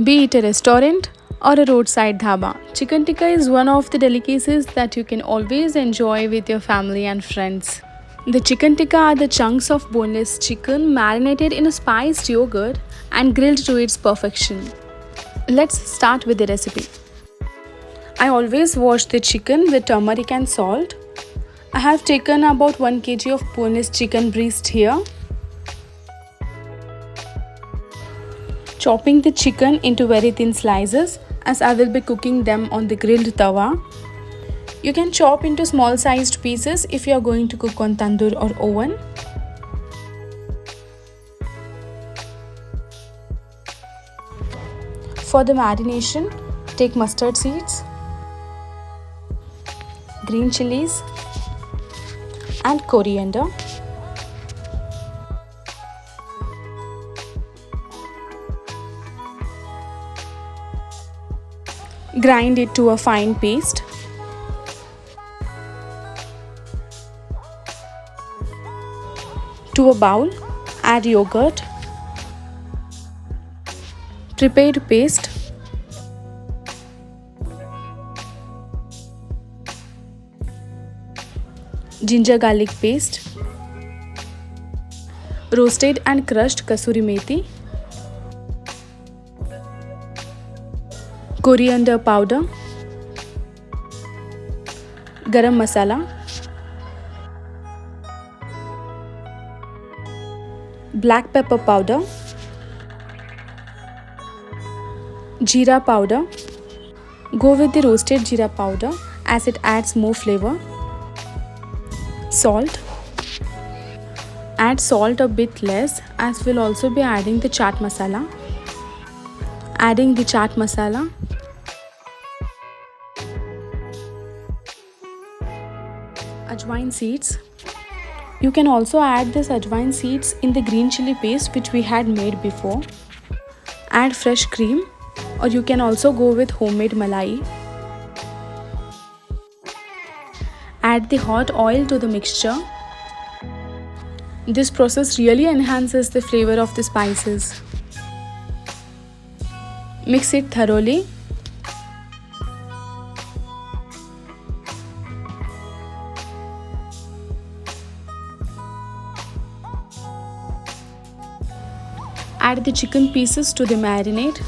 Be it a restaurant or a roadside dhaba, chicken tikka is one of the delicacies that you can always enjoy with your family and friends. The chicken tikka are the chunks of boneless chicken marinated in a spiced yogurt and grilled to its perfection. Let's start with the recipe. I always wash the chicken with turmeric and salt. I have taken about 1 kg of boneless chicken breast here. Chopping the chicken into very thin slices as I will be cooking them on the grilled tawa. You can chop into small sized pieces if you are going to cook on tandoor or oven. For the marination, take mustard seeds, green chilies and coriander. Grind it to a fine paste. To a bowl, add yogurt, prepared paste, ginger garlic paste, roasted and crushed kasuri methi, coriander powder, garam masala, black pepper powder, jeera powder. Go with the roasted jeera powder as it adds more flavor. Salt. Add salt a bit less as we'll also be adding the chaat masala. Adding the chaat masala. Ajwain seeds. You can also add this ajwain seeds in the green chili paste which we had made before. Add fresh cream, or you can also go with homemade malai. Add the hot oil to the mixture. This process really enhances the flavor of the spices. Mix it thoroughly. Add the chicken pieces to the marinade.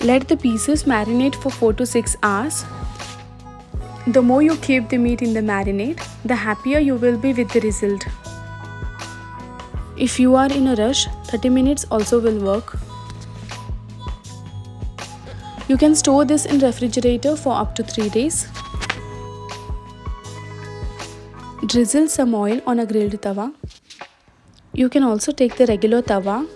Let the pieces marinate for 4 to 6 hours. The more you keep the meat in the marinade, the happier you will be with the result. If you are in a rush, 30 minutes also will work. You can store this in refrigerator for up to 3 days. Drizzle some oil on a grilled tawa. You can also take the regular tawa.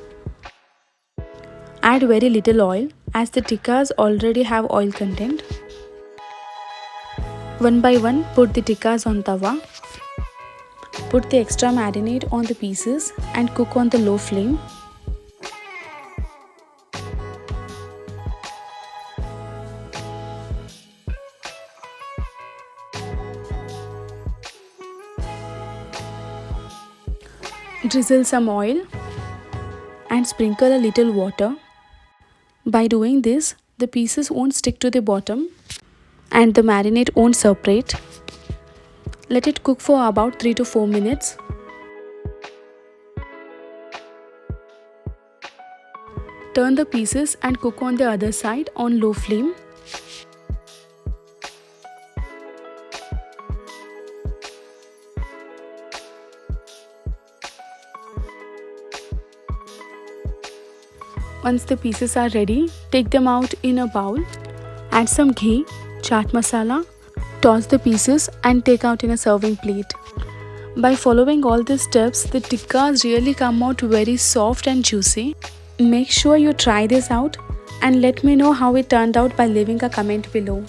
Add very little oil as the tikkas already have oil content. One by one, put the tikkas on tawa. Put the extra marinade on the pieces and cook on the low flame. Drizzle some oil and sprinkle a little water. By doing this, the pieces won't stick to the bottom and the marinade won't separate. Let it cook for about 3 to 4 minutes. Turn the pieces and cook on the other side on low flame. Once the pieces are ready, take them out in a bowl. Add some ghee, chaat masala, toss the pieces and take out in a serving plate. By following all these steps, the tikkas really come out very soft and juicy. Make sure you try this out and let me know how it turned out by leaving a comment below.